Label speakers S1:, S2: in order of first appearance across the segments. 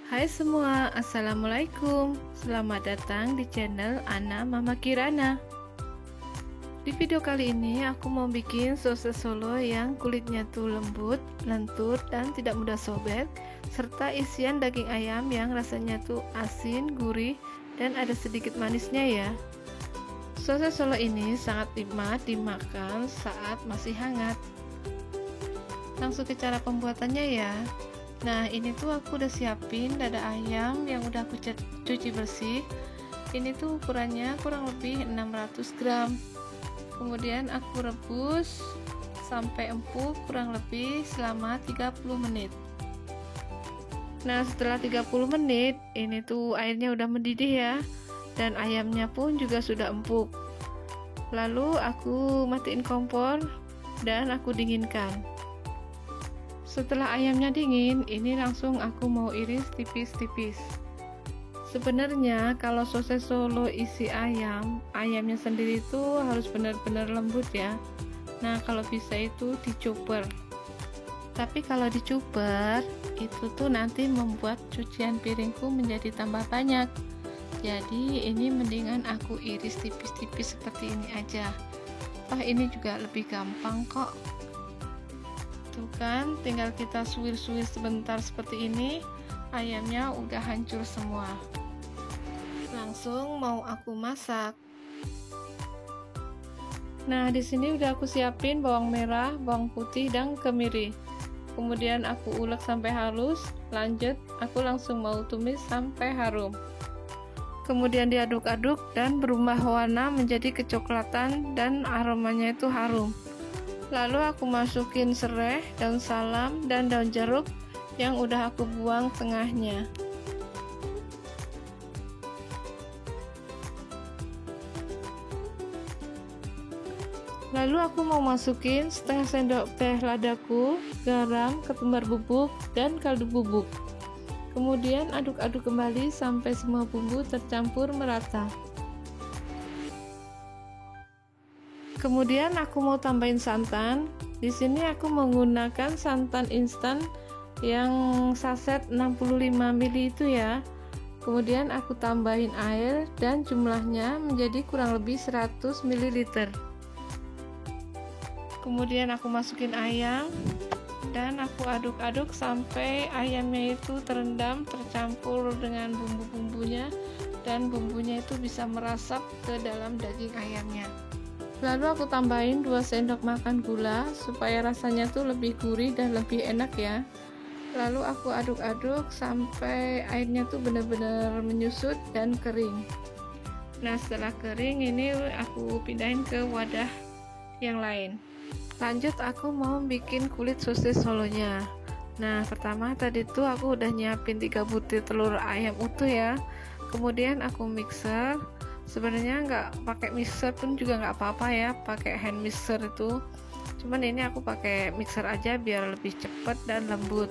S1: Hai semua, Assalamualaikum. Selamat datang di channel Ana Mama Kirana. Di video kali ini aku mau bikin sosis Solo yang kulitnya tuh lembut, lentur, dan tidak mudah sobek, serta isian daging ayam yang rasanya tuh asin, gurih, dan ada sedikit manisnya ya. Sosis Solo ini sangat nikmat dimakan saat masih hangat. Langsung ke cara pembuatannya ya. Nah, ini tuh aku udah siapin dada ayam yang udah aku cuci bersih. Ini tuh ukurannya kurang lebih 600 gram. Kemudian aku rebus sampai empuk kurang lebih selama 30 menit. Nah, setelah 30 menit, ini tuh airnya udah mendidih ya. Dan ayamnya pun juga sudah empuk. Lalu aku matiin kompor dan aku dinginkan. Setelah ayamnya dingin, ini langsung aku mau iris tipis-tipis. Sebenarnya kalau sosis Solo isi ayam, ayamnya sendiri itu harus benar-benar lembut ya. Nah, kalau bisa itu dicuper. Tapi kalau dicuper, itu tuh nanti membuat cucian piringku menjadi tambah banyak. Jadi ini mendingan aku iris tipis-tipis seperti ini aja. Wah, ini juga lebih gampang kok. Tuh kan, tinggal kita suwir-suwir sebentar seperti ini, ayamnya udah hancur semua. Langsung mau aku masak. Nah, di sini udah aku siapin bawang merah, bawang putih, dan kemiri. Kemudian aku ulek sampai halus. Lanjut, aku langsung mau tumis sampai harum. Kemudian diaduk-aduk dan berubah warna menjadi kecoklatan dan aromanya itu harum. Lalu aku masukin serai, daun salam, dan daun jeruk yang udah aku buang tengahnya. Lalu aku mau masukin setengah sendok teh ladaku, garam, ketumbar bubuk, dan kaldu bubuk. Kemudian aduk-aduk kembali sampai semua bumbu tercampur merata. Kemudian aku mau tambahin santan. Di sini aku menggunakan santan instan yang saset 65 ml itu ya. Kemudian aku tambahin air dan jumlahnya menjadi kurang lebih 100 ml. Kemudian aku masukin ayam dan aku aduk-aduk sampai ayamnya itu terendam, tercampur dengan bumbu-bumbunya dan bumbunya itu bisa merasap ke dalam daging ayamnya. Lalu aku tambahin 2 sendok makan gula supaya rasanya tuh lebih gurih dan lebih enak ya. Lalu aku aduk-aduk sampai airnya tuh benar-benar menyusut dan kering. Nah, setelah kering ini aku pindahin ke wadah yang lain. Lanjut aku mau bikin kulit sosis Solonya. Nah, pertama tadi tuh aku udah nyiapin 3 butir telur ayam utuh ya. Kemudian aku mixer. Sebenarnya nggak pakai mixer pun juga nggak apa-apa ya, pakai hand mixer itu. Cuman ini aku pakai mixer aja biar lebih cepat dan lembut.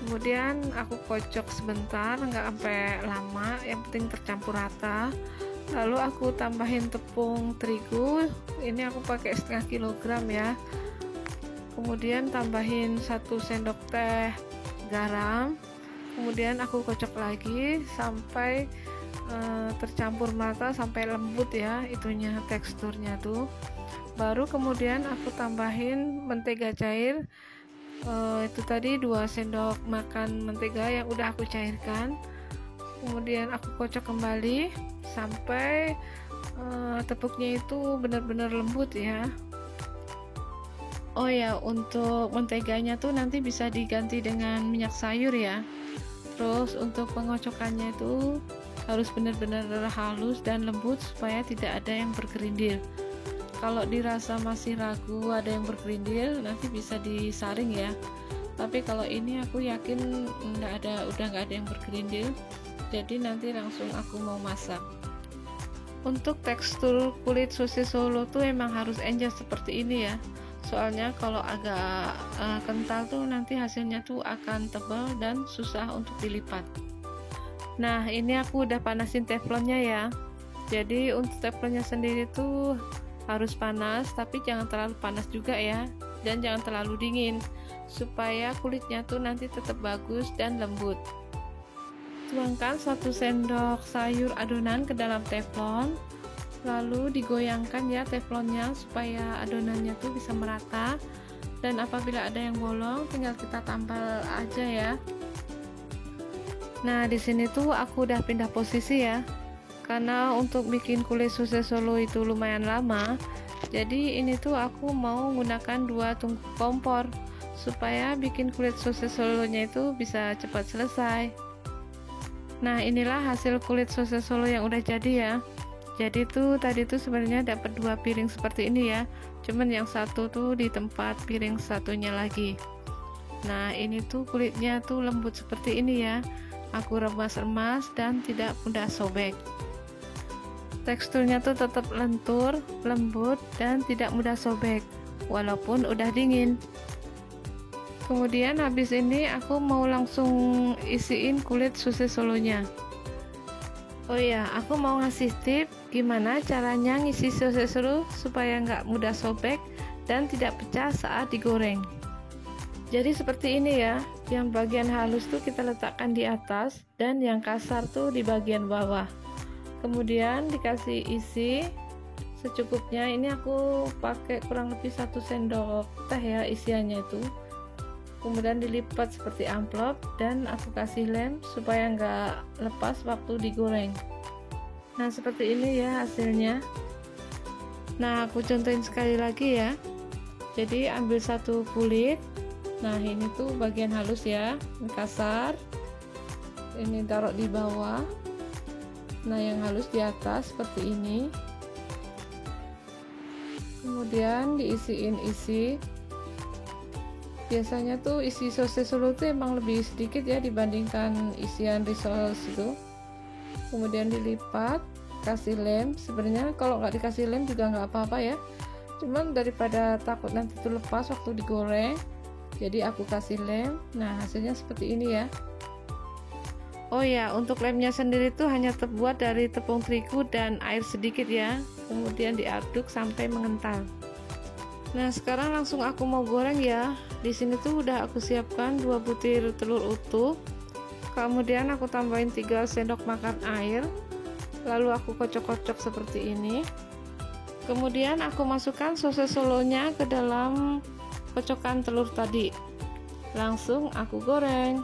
S1: Kemudian aku kocok sebentar, nggak sampai lama, yang penting tercampur rata. Lalu aku tambahin tepung terigu, ini aku pakai setengah kilogram ya. Kemudian tambahin 1 sendok teh garam. Kemudian aku kocok lagi sampai tercampur merata, sampai lembut ya itunya, teksturnya tuh. Baru kemudian aku tambahin mentega cair, itu tadi 2 sendok makan mentega yang udah aku cairkan. Kemudian aku kocok kembali sampai tepungnya itu benar-benar lembut ya. Oh ya, untuk menteganya tuh nanti bisa diganti dengan minyak sayur ya. Terus untuk pengocokannya itu harus benar-benar halus dan lembut supaya tidak ada yang bergerindil. Kalau dirasa masih ragu ada yang bergerindil, nanti bisa disaring ya. Tapi kalau ini aku yakin udah nggak ada yang bergerindil, jadi nanti langsung aku mau masak. Untuk tekstur kulit sosis Solo tuh emang harus encer seperti ini ya. Soalnya kalau agak kental tuh nanti hasilnya tuh akan tebal dan susah untuk dilipat. Nah, ini aku udah panasin teflonnya ya. Jadi untuk teflonnya sendiri tuh harus panas, tapi jangan terlalu panas juga ya, dan jangan terlalu dingin supaya kulitnya tuh nanti tetap bagus dan lembut. Tuangkan 1 sendok sayur adonan ke dalam teflon, lalu digoyangkan ya teflonnya supaya adonannya tuh bisa merata. Dan apabila ada yang bolong tinggal kita tampal aja ya. Nah, di sini tuh aku udah pindah posisi ya. Karena untuk bikin kulit sosis Solo itu lumayan lama. Jadi ini tuh aku mau menggunakan 2 tungku kompor supaya bikin kulit sosis Solonya itu bisa cepat selesai. Nah, inilah hasil kulit sosis Solo yang udah jadi ya. Jadi tuh tadi tuh sebenarnya dapat 2 piring seperti ini ya. Cuman yang satu tuh di tempat piring satunya lagi. Nah, ini tuh kulitnya tuh lembut seperti ini ya. Aku remas-remas dan tidak mudah sobek. Teksturnya tuh tetap lentur, lembut dan tidak mudah sobek walaupun udah dingin. Kemudian habis ini aku mau langsung isiin kulit sosis Solonya. Oh iya, aku mau ngasih tip gimana caranya ngisi sosis Solo supaya nggak mudah sobek dan tidak pecah saat digoreng. Jadi seperti ini ya, yang bagian halus tuh kita letakkan di atas dan yang kasar tuh di bagian bawah. Kemudian dikasih isi secukupnya. Ini aku pakai kurang lebih 1 sendok teh ya isiannya itu. Kemudian dilipat seperti amplop dan aku kasih lem supaya nggak lepas waktu digoreng. Nah, seperti ini ya hasilnya. Nah, aku contohin sekali lagi ya. Jadi ambil 1 kulit. Nah, ini tuh bagian halus ya, ini kasar. Ini taruh di bawah. Nah, yang halus di atas seperti ini. Kemudian diisiin isi. Biasanya tuh isi sosis Solo tuh emang lebih sedikit ya dibandingkan isian risol itu. Kemudian dilipat, kasih lem. Sebenarnya kalau nggak dikasih lem juga nggak apa-apa ya. Cuman daripada takut nanti itu lepas waktu digoreng, jadi aku kasih lem. Nah, hasilnya seperti ini ya. Oh ya, untuk lemnya sendiri tuh hanya terbuat dari tepung terigu dan air sedikit ya. Kemudian diaduk sampai mengental. Nah, sekarang langsung aku mau goreng ya. Di sini tuh udah aku siapkan 2 butir telur utuh. Kemudian aku tambahin 3 sendok makan air. Lalu aku kocok-kocok seperti ini. Kemudian aku masukkan sosis Solonya ke dalam kocokan telur tadi. Langsung aku goreng.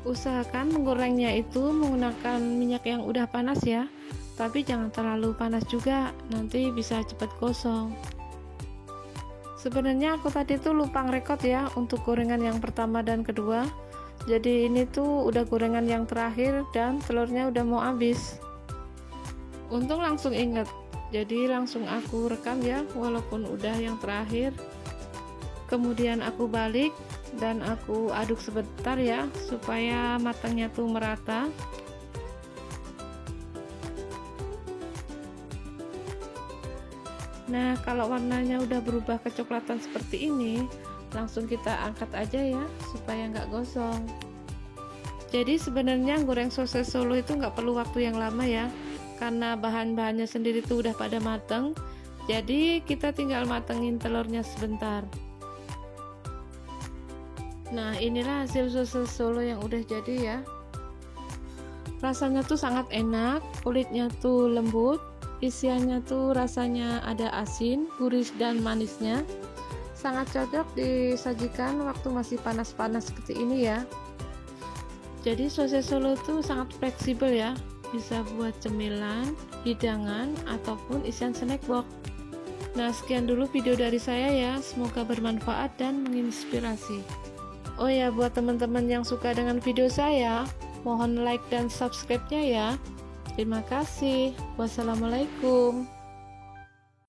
S1: Usahakan menggorengnya itu menggunakan minyak yang udah panas ya, tapi jangan terlalu panas juga, nanti bisa cepat gosong. Sebenarnya aku tadi tuh lupa ngerekod ya untuk gorengan yang pertama dan kedua. Jadi ini tuh udah gorengan yang terakhir dan telurnya udah mau habis. Untung langsung inget, jadi langsung aku rekam ya walaupun udah yang terakhir. Kemudian aku balik dan aku aduk sebentar ya supaya matangnya tuh merata. Nah, kalau warnanya udah berubah kecoklatan seperti ini, langsung kita angkat aja ya supaya nggak gosong. Jadi sebenarnya goreng sosis Solo itu nggak perlu waktu yang lama ya, karena bahan-bahannya sendiri tuh udah pada mateng. Jadi kita tinggal matengin telurnya sebentar. Nah, inilah hasil sosis Solo yang udah jadi ya. Rasanya tuh sangat enak, kulitnya tuh lembut, isiannya tuh rasanya ada asin, gurih dan manisnya. Sangat cocok disajikan waktu masih panas-panas seperti ini ya. Jadi sosis Solo tuh sangat fleksibel ya, bisa buat cemilan, hidangan ataupun isian snack box. Nah, sekian dulu video dari saya ya, semoga bermanfaat dan menginspirasi. Oh ya, buat teman-teman yang suka dengan video saya, mohon like dan subscribe-nya ya. Terima kasih. Wassalamualaikum.